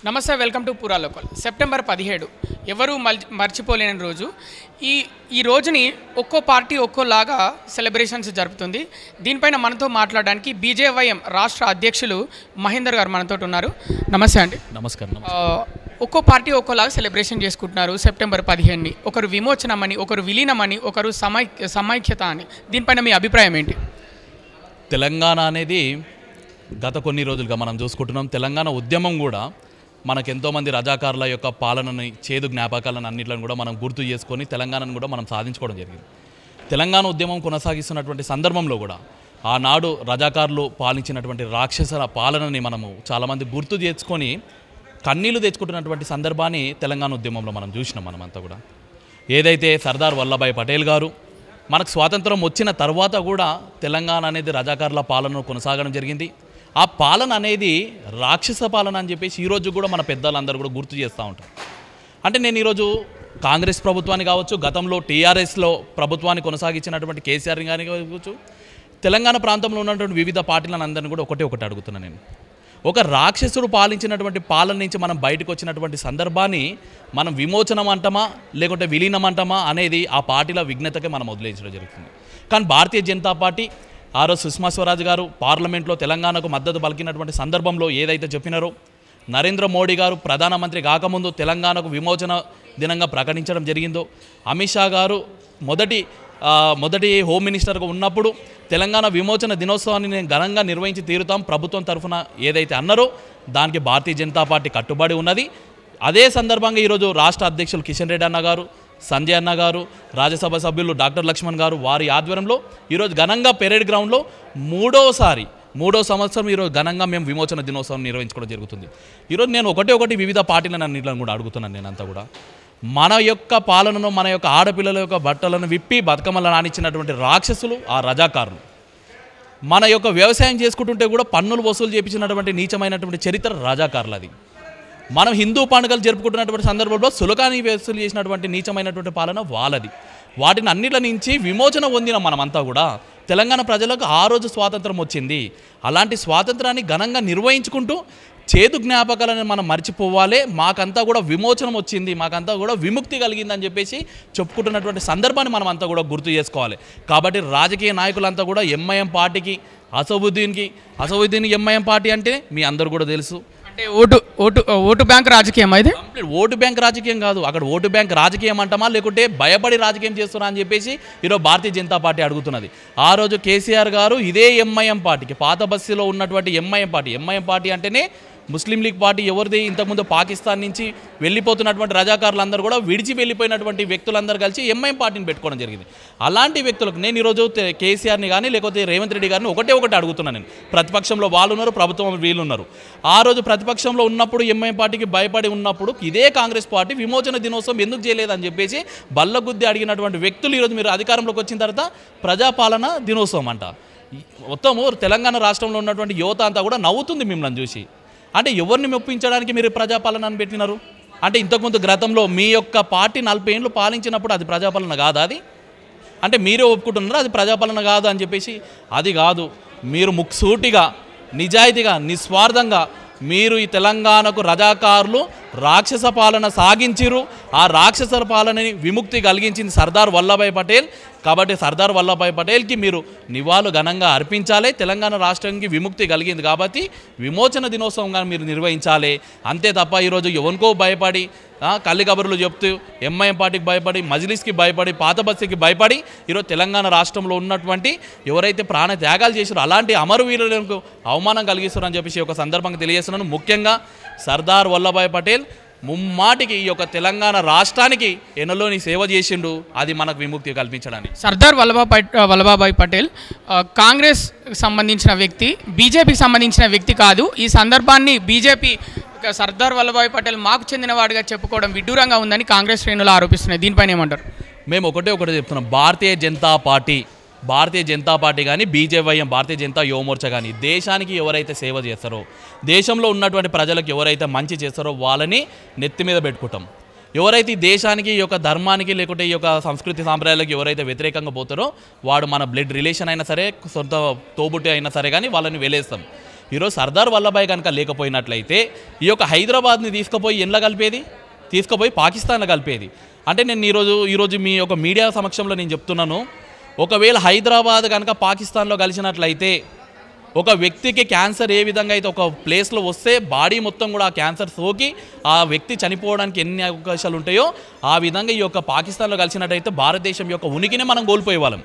నమస్తే, welcome to పూరా local. September 17 ఎవరు మర్చిపోలేని రోజు. ఈ రోజుని ఒక్కో పార్టీ ఒక్కోలాగా సెలబ్రేషన్స్ జరుపుతుంది. దీనిపైన మనతో మాట్లాడడానికి బీజేవైఎం రాష్ట్ర అధ్యక్షులు మహేందర్ గారు మనతో ఉన్నారు. నమస్తే అండి. నమస్కారం. ఒక్కో పార్టీ ఒక్కోలాగా సెలబ్రేషన్ చేసుకుంటున్నారు సెప్టెంబర్ 15ని. ఒకరు విమోచనమని, ఒకరు విలీనమని, ఒకరు సమైక్యత అని. దీనిపైన మీ అభిప్రాయం ఏంటి? తెలంగాణ అనేది గత కొన్ని రోజులుగా మనం చూసుకుంటున్నాం. తెలంగాణ ఉద్యమం కూడా మనకెంతోమంది రజాకారుల యొక్క పాలనని, చేదు జ్ఞాపకాలను అన్నింటిని కూడా మనం గుర్తు చేసుకొని తెలంగాణను కూడా మనం సాధించుకోవడం జరిగింది. తెలంగాణ ఉద్యమం కొనసాగిస్తున్నటువంటి సందర్భంలో కూడా ఆనాడు రజాకారులు పాలించినటువంటి రాక్షస పాలనని మనము చాలామంది గుర్తు చేసుకొని కన్నీళ్లు తెచ్చుకుంటున్నటువంటి సందర్భాన్ని తెలంగాణ ఉద్యమంలో మనం చూసినాం. మనమంతా కూడా ఏదైతే సర్దార్ వల్లభాయ్ పటేల్ గారు మనకు స్వాతంత్రం వచ్చిన తర్వాత కూడా తెలంగాణ అనేది రజాకారుల పాలన కొనసాగడం జరిగింది. ఆ పాలన అనేది రాక్షస పాలన అని చెప్పేసి ఈరోజు కూడా మన పెద్దలందరూ కూడా గుర్తు చేస్తూ ఉంటారు. అంటే నేను ఈరోజు కాంగ్రెస్ ప్రభుత్వాన్ని కావచ్చు, గతంలో టీఆర్ఎస్లో ప్రభుత్వాన్ని కొనసాగించినటువంటి కేసీఆర్ని కానీ కావచ్చు, తెలంగాణ ప్రాంతంలో ఉన్నటువంటి వివిధ పార్టీలను అందరినీ కూడా ఒకటి అడుగుతున్నాను నేను. ఒక రాక్షసుడు పాలించినటువంటి పాలన నుంచి మనం బయటకు వచ్చినటువంటి సందర్భాన్ని మనం విమోచనం అంటామా లేకుంటే విలీనం అంటామా అనేది ఆ పార్టీల విఘ్నతకే మనం వదిలేయించడం జరుగుతుంది. కానీ భారతీయ జనతా పార్టీ ఆ రోజు సుష్మా స్వరాజ్ గారు పార్లమెంట్లో తెలంగాణకు మద్దతు పలికినటువంటి సందర్భంలో ఏదైతే చెప్పినారో, నరేంద్ర మోడీ గారు ప్రధానమంత్రి కాకముందు తెలంగాణకు విమోచన దినంగా ప్రకటించడం జరిగిందో, అమిత్ షా గారు మొదటి హోమ్ మినిస్టర్గా ఉన్నప్పుడు తెలంగాణ విమోచన దినోత్సవాన్ని నేను ఘనంగా నిర్వహించి తీరుతాం ప్రభుత్వం తరఫున ఏదైతే అన్నారో దానికి భారతీయ జనతా పార్టీ కట్టుబడి ఉన్నది. అదే సందర్భంగా ఈరోజు రాష్ట్ర అధ్యక్షులు కిషన్ రెడ్డి అన్న గారు, సంజయ్ అన్న గారు, రాజ్యసభ సభ్యులు డాక్టర్ లక్ష్మణ్ గారు వారి ఆధ్వర్యంలో ఈరోజు ఘనంగా పెరేడ్ గ్రౌండ్లో మూడో సంవత్సరం ఈరోజు ఘనంగా మేము విమోచన దినోత్సవం నిర్వహించుకోవడం జరుగుతుంది. ఈరోజు నేను ఒకటి వివిధ పార్టీలను అన్నింటిని కూడా అడుగుతున్నాను. నేనంతా కూడా మన యొక్క పాలనను, మన యొక్క ఆడపిల్లల యొక్క బట్టలను విప్పి బతుకమ్మలను ఆనిచ్చినటువంటి రాక్షసులు ఆ రజాకారులు. మన యొక్క వ్యవసాయం చేసుకుంటుంటే కూడా పన్నులు వసూలు చేయించినటువంటి నీచమైనటువంటి చరిత్ర రజాకారులది. మనం హిందూ పండుగలు జరుపుకుంటున్నటువంటి సందర్భంలో సులకాన్ని వసూలు చేసినటువంటి నీచమైనటువంటి పాలన వాళ్ళది. వాటిని అన్నిటి నుంచి విమోచన పొందిన మనమంతా కూడా తెలంగాణ ప్రజలకు ఆ రోజు స్వాతంత్రం వచ్చింది. అలాంటి స్వాతంత్రాన్ని ఘనంగా నిర్వహించుకుంటూ చేదు జ్ఞాపకాలను మనం మర్చిపోవాలి. మాకంతా కూడా విమోచనం వచ్చింది, మాకంతా కూడా విముక్తి కలిగిందని చెప్పేసి చెప్పుకుంటున్నటువంటి సందర్భాన్ని మనం అంతా కూడా గుర్తు చేసుకోవాలి. కాబట్టి రాజకీయ నాయకులంతా కూడా ఎంఐఎం పార్టీకి, అసదుద్దీన్ ఎంఐఎం పార్టీ అంటే మీ అందరూ కూడా తెలుసు. అంటే ఓటు బ్యాంక్ రాజకీయం అయితే ఓటు బ్యాంక్ రాజకీయం కాదు. అక్కడ ఓటు బ్యాంక్ రాజకీయం అంటామా లేకుంటే భయపడి రాజకీయం చేస్తున్నా అని చెప్పేసి ఈరోజు భారతీయ జనతా పార్టీ అడుగుతున్నది. ఆ రోజు కేసీఆర్ గారు ఇదే ఎంఐఎం పార్టీకి, పాత బస్తీలో ఉన్నటువంటి ఎంఐఎం పార్టీ అంటేనే ముస్లిం లీగ్ పార్టీ ఎవరిది, ఇంతకుముందు పాకిస్తాన్ నుంచి వెళ్ళిపోతున్నటువంటి రజాకారులందరూ కూడా విడిచి వెళ్ళిపోయినటువంటి వ్యక్తులందరూ కలిసి ఎంఐఎం పార్టీని పెట్టుకోవడం జరిగింది. అలాంటి వ్యక్తులకు నేను ఈరోజు కేసీఆర్ని కానీ లేకపోతే రేవంత్ రెడ్డి గారిని ఒకటి అడుగుతున్నాను నేను. ప్రతిపక్షంలో వాళ్ళు ఉన్నారు, ప్రభుత్వం వీళ్ళు ఉన్నారు. ఆ రోజు ప్రతిపక్షంలో ఉన్నప్పుడు ఎంఐఎం పార్టీకి భయపడి ఉన్నప్పుడు ఇదే కాంగ్రెస్ పార్టీ విమోచన దినోత్సవం ఎందుకు చేయలేదని చెప్పేసి బల్లగుద్ది అడిగినటువంటి వ్యక్తులు ఈరోజు మీరు అధికారంలోకి వచ్చిన తర్వాత ప్రజాపాలన దినోత్సవం అంట. మొత్తము తెలంగాణ రాష్ట్రంలో ఉన్నటువంటి యువత అంతా కూడా నవ్వుతుంది మిమ్మల్ని చూసి. అంటే ఎవరిని మెప్పించడానికి మీరు ప్రజాపాలన అని పెట్టినారు? అంటే ఇంతకుముందు గతంలో మీ యొక్క పార్టీ 40 ఏళ్ళు పాలించినప్పుడు అది ప్రజాపాలన కాదా? అది అంటే మీరే ఒప్పుకుంటున్నారు అది ప్రజాపాలన కాదు అని చెప్పేసి. అది కాదు, మీరు ముక్సూటిగా, నిజాయితీగా, నిస్వార్థంగా మీరు ఈ తెలంగాణకు రజాకారులు రాక్షస పాలన సాగించిరు. ఆ రాక్షస పాలనని విముక్తి కలిగించింది సర్దార్ వల్లభాయ్ పటేల్. కాబట్టి సర్దార్ వల్లభాయ్ పటేల్కి మీరు నివాళులు ఘనంగా అర్పించాలి. తెలంగాణ రాష్ట్రానికి విముక్తి కలిగింది కాబట్టి విమోచన దినోత్సవంగా మీరు నిర్వహించాలి. అంతే తప్ప ఈరోజు ఎవరికో భయపడి కల్లి కబుర్లు చెప్తూ ఎంఐఎం పార్టీకి భయపడి, మజ్లిస్కి భయపడి, పాత బస్తీకి భయపడి ఈరోజు తెలంగాణ రాష్ట్రంలో ఉన్నటువంటి ఎవరైతే ప్రాణ త్యాగాలు చేశారో అలాంటి అమరవీరులకు అవమానం కలిగిస్తారని చెప్పేసి ఒక సందర్భంగా తెలియజేస్తున్నాను. ముఖ్యంగా సర్దార్ వల్లభాయ్ పటేల్ ముమ్మాటికి ఈ యొక్క తెలంగాణ రాష్ట్రానికి ఎనలోని సేవ చేసిండు. అది మనకు విముక్తి కల్పించడానికి. సర్దార్ వల్లభాయ్ పటేల్ కాంగ్రెస్ సంబంధించిన వ్యక్తి, బీజేపీకి సంబంధించిన వ్యక్తి కాదు. ఈ సందర్భాన్ని బీజేపీ సర్దార్ వల్లభాయ్ పటేల్ మాకు చెందినవాడిగా చెప్పుకోవడం విడ్డూరంగా ఉందని కాంగ్రెస్ శ్రేణులు ఆరోపిస్తున్నాయి. దీనిపైన ఏమంటారు? మేము ఒకటే చెప్తున్నాం. భారతీయ జనతా పార్టీ కానీ, బీజేవైఎం భారతీయ జనతా యువమోర్చా కానీ దేశానికి ఎవరైతే సేవ చేస్తారో, దేశంలో ఉన్నటువంటి ప్రజలకు ఎవరైతే మంచి చేస్తారో వాళ్ళని నెత్తి మీద పెట్టుకుంటాం. ఎవరైతే ఈ దేశానికి, ఈ యొక్క ధర్మానికి లేకుంటే ఈ యొక్క సంస్కృతి సాంప్రదాయాలకు ఎవరైతే వ్యతిరేకంగా పోతారో వాడు మన బ్లడ్ రిలేషన్ అయినా సరే, సొంత తోబుట్టి అయినా సరే కానీ వాళ్ళని వెలేస్తాం. ఈరోజు సర్దార్ వల్లభాయ్ కనుక లేకపోయినట్లయితే ఈ యొక్క హైదరాబాద్ని తీసుకుపోయి ఎండ్ల కలిపేది, తీసుకుపోయి పాకిస్తాన్లో కలిపేది. అంటే నేను ఈరోజు మీ యొక్క మీడియా సమక్షంలో నేను చెప్తున్నాను, ఒకవేళ హైదరాబాద్ కనుక పాకిస్తాన్లో కలిసినట్లయితే ఒక వ్యక్తికి క్యాన్సర్ ఏ విధంగా అయితే ఒక ప్లేస్లో వస్తే బాడీ మొత్తం కూడా ఆ క్యాన్సర్ సోకి ఆ వ్యక్తి చనిపోవడానికి ఎన్ని అవకాశాలు ఉంటాయో ఆ విధంగా ఈ యొక్క పాకిస్తాన్లో కలిసినట్టయితే భారతదేశం యొక్క ఉనికిని మనం కోల్పోయే వాళ్ళం.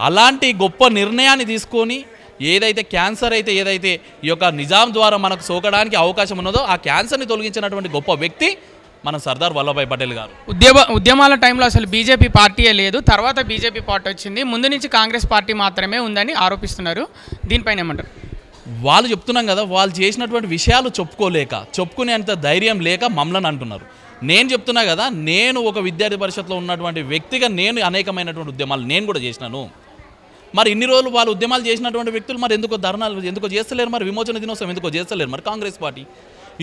అలాంటి గొప్ప నిర్ణయాన్ని తీసుకొని ఏదైతే క్యాన్సర్ అయితే ఏదైతే ఈ యొక్క నిజాం ద్వారా మనకు సోకడానికి అవకాశం ఉన్నదో ఆ క్యాన్సర్ని తొలగించినటువంటి గొప్ప వ్యక్తి మన సర్దార్ వల్లభాయ్ పటేల్ గారు. ఉద్యమాల టైంలో అసలు బీజేపీ పార్టీయే లేదు, తర్వాత బీజేపీ పార్టీ వచ్చింది, ముందు నుంచి కాంగ్రెస్ పార్టీ మాత్రమే ఉందని ఆరోపిస్తున్నారు. దీనిపైన ఏమంటారు? వాళ్ళు చెప్తున్నాం కదా, వాళ్ళు చేసినటువంటి విషయాలు చెప్పుకునేంత ధైర్యం లేక మమ్మల్ని అంటున్నారు. నేను చెప్తున్నా కదా, నేను ఒక విద్యార్థి పరిషత్లో ఉన్నటువంటి వ్యక్తిగా నేను అనేకమైనటువంటి ఉద్యమాలు నేను కూడా చేసినాను. మరి ఇన్ని రోజులు వాళ్ళు ఉద్యమాలు చేసినటువంటి వ్యక్తులు మరి ఎందుకో ధర్నాలు ఎందుకో చేస్తలేరు, మరి విమోచన దినోత్సవం ఎందుకో చేస్తలేరు మరి కాంగ్రెస్ పార్టీ?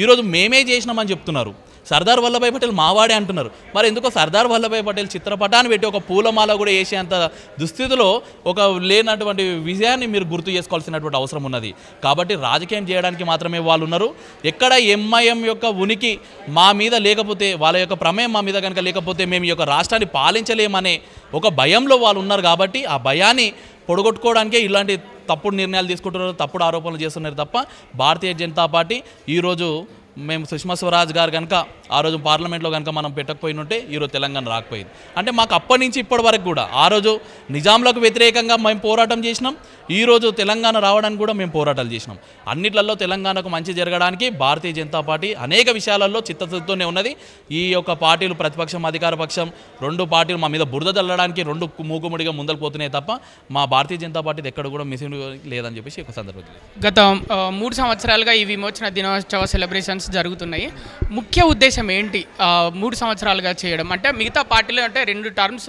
ఈరోజు మేమే చేసినామని చెప్తున్నారు. సర్దార్ వల్లభాయ్ పటేల్ మావాడే అంటున్నారు. మరి ఎందుకో సర్దార్ వల్లభాయ్ పటేల్ చిత్రపటాన్ని పెట్టి ఒక పూలమాల కూడా వేసేంత దుస్థితిలో ఒక లేనటువంటి విజయాన్ని మీరు గుర్తు చేసుకోవాల్సినటువంటి అవసరం ఉన్నది. కాబట్టి రాజకీయం చేయడానికి మాత్రమే వాళ్ళు ఉన్నారు. ఎక్కడ ఎంఐఎం యొక్క ఉనికి మా మీద లేకపోతే, వాళ్ళ యొక్క ప్రమేయం మా మీద కనుక లేకపోతే మేము ఈ యొక్క రాష్ట్రాన్ని పాలించలేమనే ఒక భయంలో వాళ్ళు ఉన్నారు. కాబట్టి ఆ భయాన్ని పొడగొట్టుకోవడానికే ఇలాంటి తప్పుడు నిర్ణయాలు తీసుకుంటున్నారు, తప్పుడు ఆరోపణలు చేస్తున్నారు తప్ప భారతీయ జనతా పార్టీ ఈరోజు మేము సుష్మా స్వరాజ్ గారు కనుక ఆ రోజు పార్లమెంట్లో కనుక మనం పెట్టకపోయినట్టే ఈరోజు తెలంగాణ రాకపోయింది. అంటే మాకు అప్పటి నుంచి ఇప్పటి వరకు కూడా ఆ రోజు నిజాంలకు వ్యతిరేకంగా మేము పోరాటం చేసినాం, ఈరోజు తెలంగాణ రావడానికి కూడా మేము పోరాటాలు చేసినాం. అన్నిట్లలో తెలంగాణకు మంచి జరగడానికి భారతీయ జనతా పార్టీ అనేక విషయాలలో చిత్తశుద్ధితోనే ఉన్నది. ఈ యొక్క పార్టీలు ప్రతిపక్షం అధికార పక్షం రెండు పార్టీలు మా మీద బురద చల్లడానికి రెండు మూకుముడిగా ముందలు పోతున్నాయి తప్ప మా భారతీయ జనతా పార్టీ ఎక్కడ కూడా మిషన్ లేదని చెప్పేసి ఒక సందర్భంలో గత 3 సంవత్సరాలుగా ఈ విమోచన దినోత్సవ సెలబ్రేషన్స్ జరుగుతున్నాయి. ముఖ్య ఉద్దేశం ఏంటి 3 సంవత్సరాలుగా చేయడం? అంటే మిగతా పార్టీలు అంటే 2 టర్మ్స్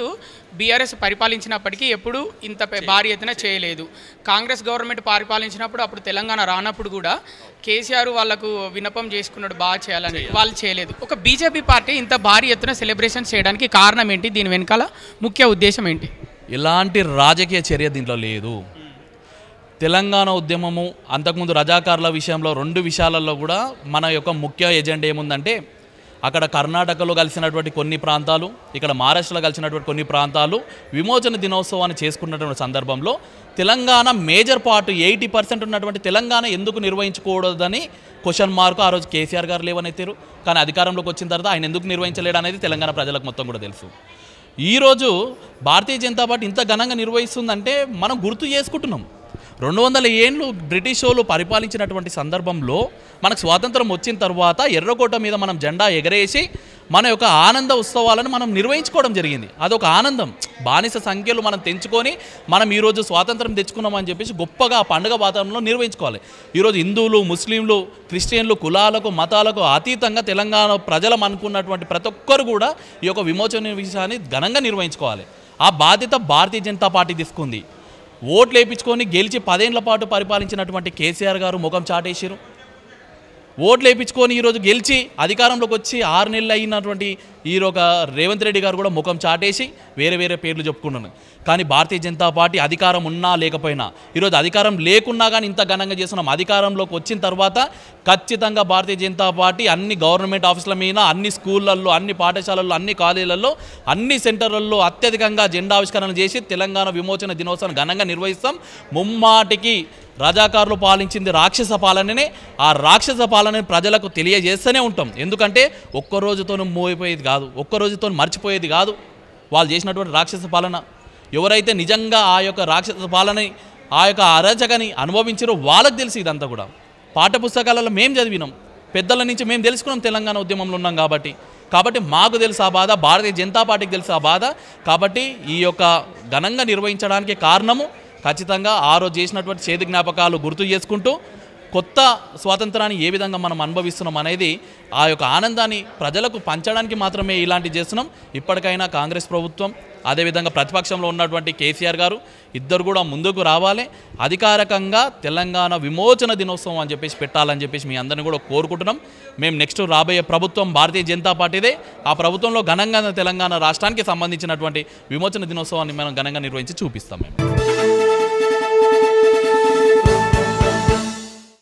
బీఆర్ఎస్ పరిపాలించినప్పటికీ ఎప్పుడు ఇంత భారీ ఎత్తున చేయలేదు. కాంగ్రెస్ గవర్నమెంట్ పరిపాలించినప్పుడు అప్పుడు తెలంగాణ రానప్పుడు కూడా కేసీఆర్ వాళ్ళకు విన్నపం చేసుకున్నాడు బాగా చేయాలని, వాళ్ళు చేయలేదు. ఒక బీజేపీ పార్టీ ఇంత భారీ ఎత్తున సెలబ్రేషన్ చేయడానికి కారణం ఏంటి? దీని వెనకాల ముఖ్య ఉద్దేశం ఏంటి? ఇలాంటి రాజకీయ చర్య దీంట్లో లేదు. తెలంగాణ ఉద్యమము అంతకుముందు రజాకార్ల విషయంలో 2 విషయాలలో కూడా మన యొక్క ముఖ్య ఎజెండా ఏముందంటే, అక్కడ కర్ణాటకలో కలిసినటువంటి కొన్ని ప్రాంతాలు, ఇక్కడ మహారాష్ట్రలో కలిసినటువంటి కొన్ని ప్రాంతాలు విమోచన దినోత్సవాన్ని చేసుకున్నటువంటి సందర్భంలో తెలంగాణ మేజర్ పార్ట్ 80% ఉన్నటువంటి తెలంగాణ ఎందుకు నిర్వహించకూడదని క్వశ్చన్ మార్క్ ఆ రోజు కేసీఆర్ గారు లేవనెత్తారు. కానీ అధికారంలోకి వచ్చిన తర్వాత ఆయన ఎందుకు నిర్వహించలేడు అనేది తెలంగాణ ప్రజలకు మొత్తం కూడా తెలుసు. ఈరోజు భారతీయ జనతా పార్టీ ఇంత ఘనంగా నిర్వహిస్తుందంటే మనం గుర్తు చేసుకుంటున్నాం. 200 ఏళ్ళు బ్రిటిష్ వాళ్ళు పరిపాలించినటువంటి సందర్భంలో మనకు స్వాతంత్రం వచ్చిన తర్వాత ఎర్రకోట మీద మనం జెండా ఎగరేసి మన యొక్క ఆనంద ఉత్సవాలను మనం నిర్వహించుకోవడం జరిగింది. అదొక ఆనందం. బానిస సంఖ్యలు మనం తెంచుకొని మనం ఈరోజు స్వాతంత్రం తెచ్చుకున్నామని చెప్పేసి గొప్పగా ఆ పండుగ వాతావరణంలో నిర్వహించుకోవాలి. ఈరోజు హిందువులు, ముస్లింలు, క్రిస్టియన్లు, కులాలకు మతాలకు అతీతంగా తెలంగాణ ప్రజలం అనుకున్నటువంటి ప్రతి ఒక్కరు కూడా ఈ యొక్క విమోచన విషయాన్ని ఘనంగా నిర్వహించుకోవాలి. ఆ బాధ్యత భారతీయ జనతా పార్టీ తీసుకుంది. ఓట్లు వేయించుకొని గెలిచి 10 ఏళ్ల పాటు పరిపాలించినటువంటి కేసీఆర్ గారు ముఖం చాటేసారు. ఓట్లు వేయించుకొని ఈరోజు గెలిచి అధికారంలోకి వచ్చి 6 నెలలు అయినటువంటి ఈరోజు రేవంత్ రెడ్డి గారు కూడా ముఖం చాటేసి వేరే వేరే పేర్లు చెప్పుకున్నాను. కానీ భారతీయ జనతా పార్టీ అధికారం ఉన్నా లేకపోయినా, ఈరోజు అధికారం లేకున్నా కానీ ఇంత ఘనంగా చేస్తున్నాం. అధికారంలోకి వచ్చిన తర్వాత ఖచ్చితంగా భారతీయ జనతా పార్టీ అన్ని గవర్నమెంట్ ఆఫీసుల మీద, అన్ని స్కూళ్ళల్లో, అన్ని పాఠశాలల్లో, అన్ని కాలేజీలలో, అన్ని సెంటర్లలో అత్యధికంగా జెండా ఆవిష్కరణ చేసి తెలంగాణ విమోచన దినోత్సవం ఘనంగా నిర్వహిస్తాం. ముమ్మాటికి రజాకారులు పాలించింది రాక్షస పాలననే. ఆ రాక్షస పాలనని ప్రజలకు తెలియజేస్తూనే ఉంటాం. ఎందుకంటే ఒక్కరోజుతో మోయిపోయేది కాదు, ఒక్కరోజుతో మర్చిపోయేది కాదు వాళ్ళు చేసినటువంటి రాక్షస పాలన. ఎవరైతే నిజంగా ఆ యొక్క రాక్షస పాలనని, ఆ యొక్క అరాచకని అనుభవించారో వాళ్ళకి తెలిసి ఇదంతా కూడా పాఠ్యపుస్తకాలలో మేము చదివినాం, పెద్దల నుంచి మేము తెలుసుకున్నాం, తెలంగాణ ఉద్యమంలో ఉన్నాం కాబట్టి మాకు తెలుసు ఆ బాధ, భారతీయ జనతా పార్టీకి తెలుసు ఆ బాధ. కాబట్టి ఈ యొక్క ఘనంగా నిర్వహించడానికి కారణము ఖచ్చితంగా ఆ రోజు చేసినటువంటి చేదు జ్ఞాపకాలు గుర్తు చేసుకుంటూ కొత్త స్వాతంత్రాన్ని ఏ విధంగా మనం అనుభవిస్తున్నాం అనేది ఆ యొక్క ఆనందాన్ని ప్రజలకు పంచడానికి మాత్రమే ఇలాంటివి చేస్తున్నాం. ఇప్పటికైనా కాంగ్రెస్ ప్రభుత్వం, అదేవిధంగా ప్రతిపక్షంలో ఉన్నటువంటి కేసీఆర్ గారు ఇద్దరు కూడా ముందుకు రావాలి. అధికారికంగా తెలంగాణ విమోచన దినోత్సవం అని చెప్పేసి పెట్టాలని చెప్పేసి మీ అందరినీ కూడా కోరుకుంటున్నాం. మేము నెక్స్ట్ రాబోయే ప్రభుత్వం భారతీయ జనతా పార్టీదే. ఆ ప్రభుత్వంలో ఘనంగా తెలంగాణ రాష్ట్రానికి సంబంధించినటువంటి విమోచన దినోత్సవాన్ని మనం ఘనంగా నిర్వహించి చూపిస్తాం. మేము